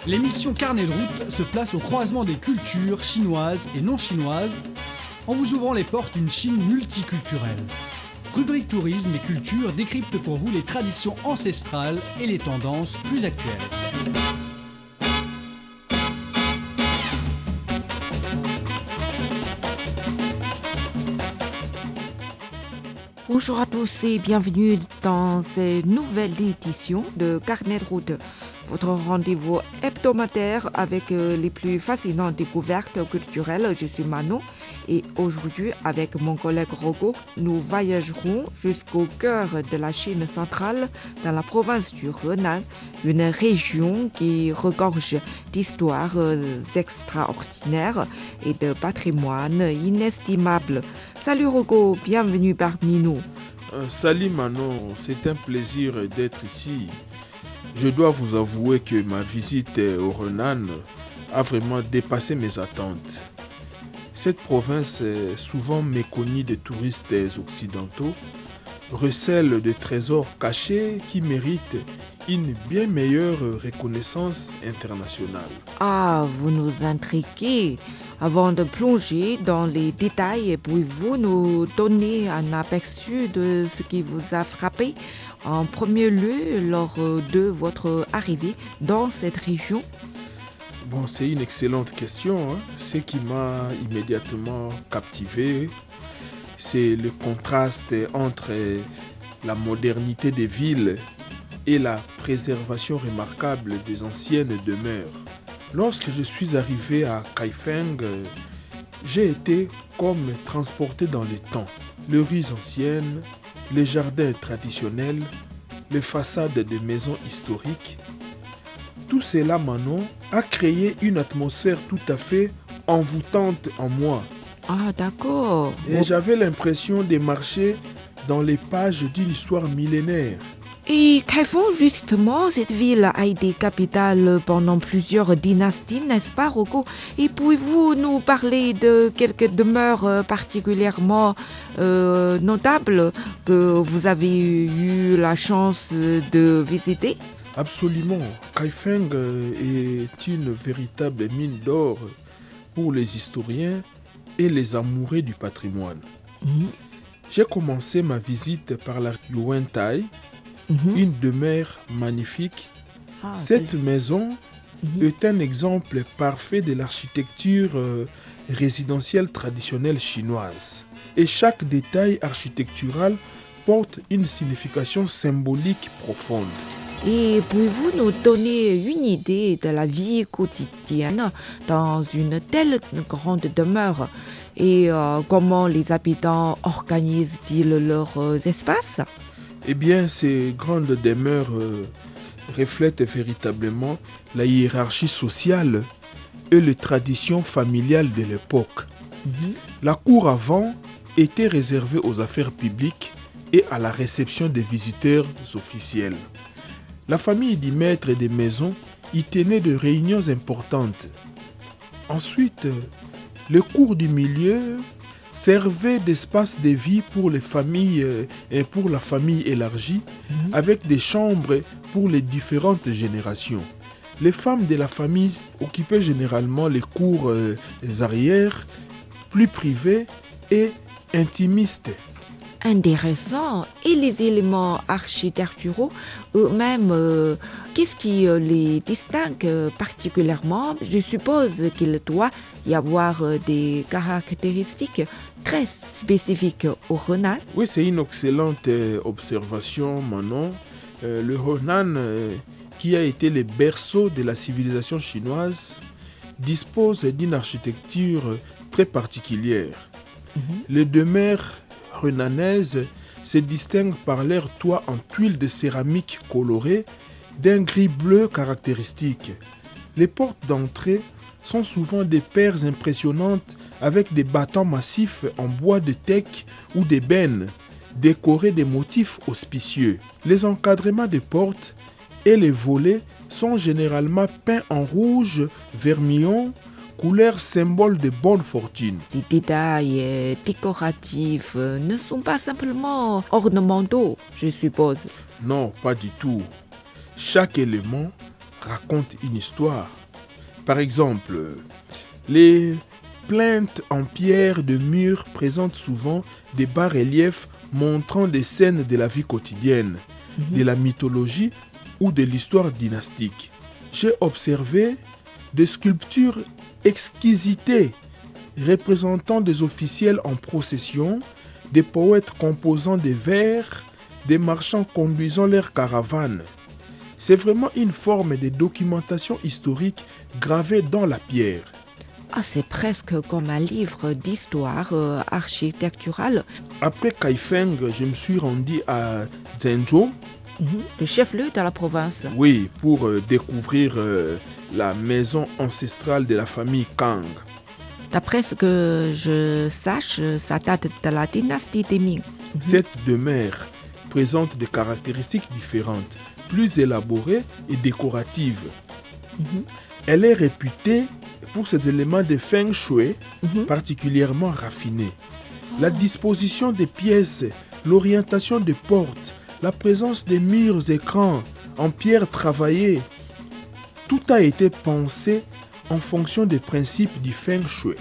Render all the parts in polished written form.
L'émission Carnet de route se place au croisement des cultures chinoises et non chinoises en vous ouvrant les portes d'une Chine multiculturelle. Rubrique tourisme et culture décrypte pour vous les traditions ancestrales et les tendances plus actuelles. Bonjour à tous et bienvenue dans cette nouvelle édition de Carnet de route, votre rendez-vous hebdomadaire avec les plus fascinantes découvertes culturelles. Je suis Manon et aujourd'hui, avec mon collègue Rogo, nous voyagerons jusqu'au cœur de la Chine centrale, dans la province du Henan, une région qui regorge d'histoires extraordinaires et de patrimoine inestimable. Salut Rogo, bienvenue parmi nous. Salut Manon, c'est un plaisir d'être ici. Je dois vous avouer que ma visite au Henan a vraiment dépassé mes attentes. Cette province, souvent méconnue des touristes occidentaux, recèle de trésors cachés qui méritent une bien meilleure reconnaissance internationale. Ah, vous nous intriguez. Avant de plonger dans les détails, pouvez-vous nous donner un aperçu de ce qui vous a frappé en premier lieu lors de votre arrivée dans cette région? Bon, c'est une excellente question. Ce qui m'a immédiatement captivé, c'est le contraste entre la modernité des villes et la préservation remarquable des anciennes demeures. Lorsque je suis arrivé à Kaifeng, j'ai été comme transporté dans le temps. Les rues anciennes, les jardins traditionnels, les façades des maisons historiques, tout cela, Manon, a créé une atmosphère tout à fait envoûtante en moi. Ah, d'accord. Et j'avais l'impression de marcher dans les pages d'une histoire millénaire. Et Kaifeng, justement, cette ville a été capitale pendant plusieurs dynasties, n'est-ce pas, Rogo? Et pouvez-vous nous parler de quelques demeures particulièrement notables que vous avez eu la chance de visiter? Absolument. Kaifeng est une véritable mine d'or pour les historiens et les amoureux du patrimoine. J'ai commencé ma visite par la Yuantai, une demeure magnifique. Cette maison est un exemple parfait de l'architecture résidentielle traditionnelle chinoise. Et chaque détail architectural porte une signification symbolique profonde. Et pouvez-vous nous donner une idée de la vie quotidienne dans une telle grande demeure et comment les habitants organisent-ils leurs espaces? Eh bien, ces grandes demeures reflètent véritablement la hiérarchie sociale et les traditions familiales de l'époque. La cour avant était réservée aux affaires publiques et à la réception des visiteurs officiels. La famille du maître des maisons y tenait de réunions importantes. Ensuite, le cour du milieu servait d'espace de vie pour les familles et pour la famille élargie, avec des chambres pour les différentes générations. Les femmes de la famille occupaient généralement les cours arrière, plus privées et intimistes. Intéressant. Et les éléments architecturaux eux-mêmes, qu'est-ce qui les distingue particulièrement? Je suppose qu'il doit y avoir des caractéristiques très spécifiques au Henan. Oui, c'est une excellente observation, Manon. Le Henan, qui a été le berceau de la civilisation chinoise, dispose d'une architecture très particulière. Les demeures renanaises se distinguent par leurs toits en tuiles de céramique colorées d'un gris bleu caractéristique. Les portes d'entrée sont souvent des paires impressionnantes avec des battants massifs en bois de teck ou d'ébène, décorés de motifs auspicieux. Les encadrements des portes et les volets sont généralement peints en rouge, vermillon, couleur symbole de bonne fortune. Les détails décoratifs ne sont pas simplement ornementaux, je suppose. Non, pas du tout. Chaque élément racontent une histoire. Par exemple, les plinthes en pierre de mur présentent souvent des bas-reliefs montrant des scènes de la vie quotidienne, de la mythologie ou de l'histoire dynastique. J'ai observé des sculptures exquisitées représentant des officiels en procession, des poètes composant des vers, des marchands conduisant leurs caravanes. C'est vraiment une forme de documentation historique gravée dans la pierre. Ah, c'est presque comme un livre d'histoire architecturale. Après Kaifeng, je me suis rendu à Zhengzhou, Le chef-lieu de la province. oui, pour découvrir la maison ancestrale de la famille Kang. D'après ce que je sache, ça date de la dynastie des Ming. Cette demeure présente des caractéristiques différentes, plus élaborées et décoratives. Elle est réputée pour ses éléments de feng shui particulièrement raffinés. La disposition des pièces, l'orientation des portes, la présence des murs écrans en pierre travaillée, tout a été pensé en fonction des principes du feng shui.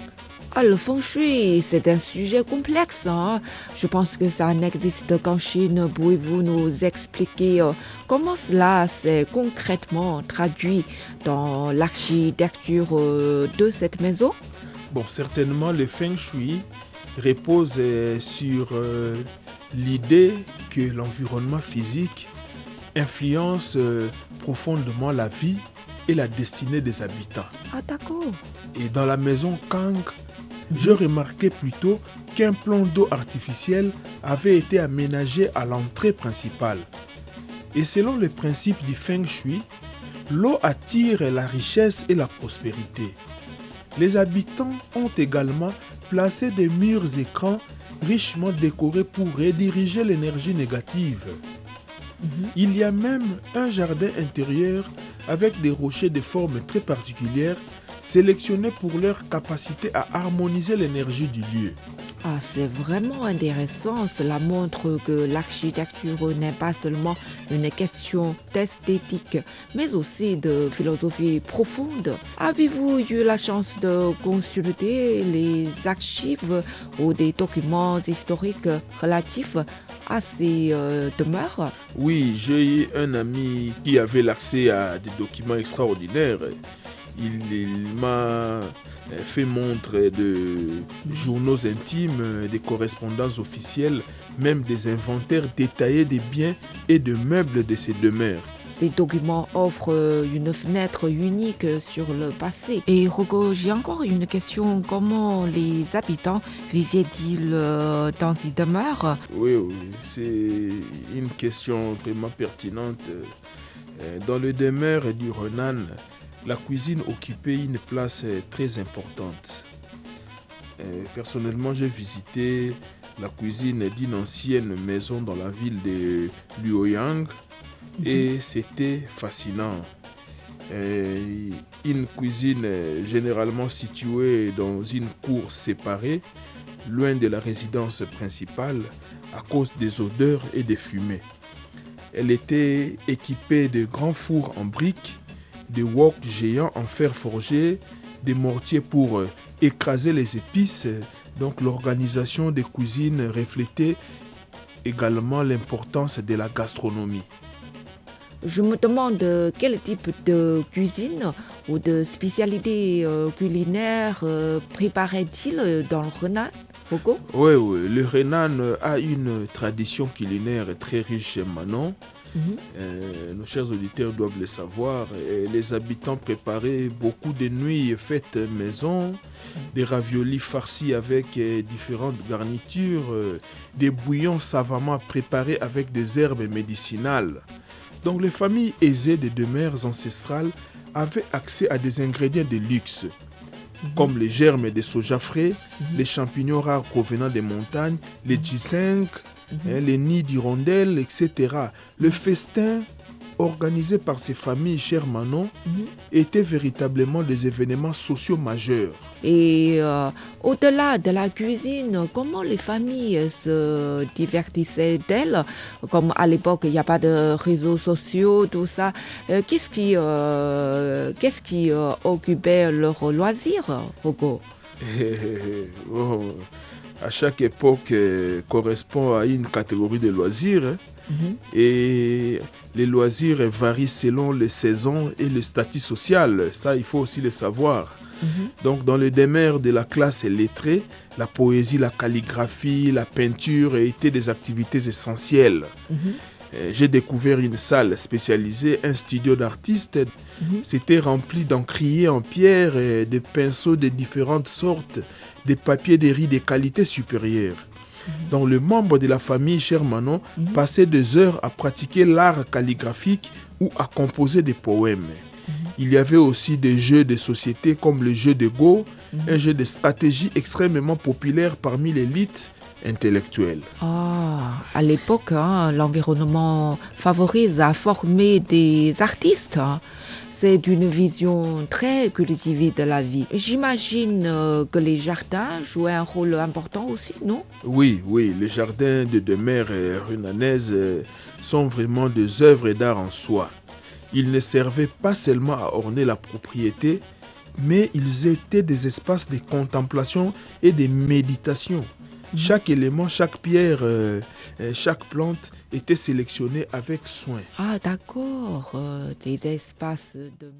Ah, le feng shui, c'est un sujet complexe, hein. Je pense que ça n'existe qu'en Chine. Pouvez-vous nous expliquer comment cela s'est concrètement traduit dans l'architecture de cette maison? Bon, certainement, le feng shui repose sur l'idée que l'environnement physique influence profondément la vie et la destinée des habitants. Ah, d'accord. Et dans la maison Kang, je remarquais plutôt qu'un plan d'eau artificiel avait été aménagé à l'entrée principale. Et selon le principe du feng shui, l'eau attire la richesse et la prospérité. Les habitants ont également placé des murs écrans richement décorés pour rediriger l'énergie négative. Il y a même un jardin intérieur avec des rochers de formes très particulières sélectionnés pour leur capacité à harmoniser l'énergie du lieu. Ah, c'est vraiment intéressant. Cela montre que l'architecture n'est pas seulement une question d'esthétique, mais aussi de philosophie profonde. Avez-vous eu la chance de consulter les archives ou des documents historiques relatifs à ces demeures? Oui, j'ai eu un ami qui avait l'accès à des documents extraordinaires. Il m'a fait montre de journaux intimes, des correspondances officielles, même des inventaires détaillés des biens et de meubles de ces demeures. Ces documents offrent une fenêtre unique sur le passé. Et Rocco, j'ai encore une question. Comment les habitants vivaient-ils dans ces demeures? Oui, c'est une question vraiment pertinente. Dans les demeures du Renan, la cuisine occupait une place très importante. Personnellement, j'ai visité la cuisine d'une ancienne maison dans la ville de Luoyang et c'était fascinant. Une cuisine généralement située dans une cour séparée, loin de la résidence principale, à cause des odeurs et des fumées. Elle était équipée de grands fours en briques, des woks géants en fer forgé, des mortiers pour écraser les épices. Donc l'organisation des cuisines reflétait également l'importance de la gastronomie. Je me demande quel type de cuisine ou de spécialité culinaire préparait-il dans le Renan, Rocco? Oui, le Renan a une tradition culinaire très riche maintenant. Nos chers auditeurs doivent le savoir. Les habitants préparaient beaucoup de nuits faites maison, des raviolis farcis avec différentes garnitures, des bouillons savamment préparés avec des herbes médicinales. Donc les familles aisées des demeures ancestrales avaient accès à des ingrédients de luxe, comme les germes de soja frais, les champignons rares provenant des montagnes, les ginseng, les nids d'hirondelles, etc. Le festin organisés par ces familles, cher Manon, étaient véritablement des événements sociaux majeurs. Et au-delà de la cuisine, comment les familles se divertissaient-elles? Comme à l'époque, il n'y a pas de réseaux sociaux, tout ça. Qu'est-ce qui occupait leur loisir, Hugo? Bon, à chaque époque correspond à une catégorie de loisirs. Hein. Et les loisirs varient selon les saisons et le statut social. Ça, il faut aussi le savoir. Donc, dans le demeure de la classe lettrée, la poésie, la calligraphie, la peinture étaient des activités essentielles. J'ai découvert une salle spécialisée, un studio d'artistes. C'était rempli d'encriers en pierre, de pinceaux de différentes sortes, des papiers de riz de qualité supérieure. Donc, le membre de la famille, cher Manon, passait des heures à pratiquer l'art calligraphique ou à composer des poèmes. Il y avait aussi des jeux de société comme le jeu de Go, un jeu de stratégie extrêmement populaire parmi l'élite intellectuelle. À l'époque, l'environnement favorise à former des artistes. C'est une vision très cultivée de la vie. J'imagine que les jardins jouaient un rôle important aussi, non? Oui, les jardins de demeure runanaises sont vraiment des œuvres d'art en soi. Ils ne servaient pas seulement à orner la propriété, mais ils étaient des espaces de contemplation et de méditation. Chaque élément, chaque pierre, chaque plante était sélectionnée avec soin. Ah, d'accord, des espaces de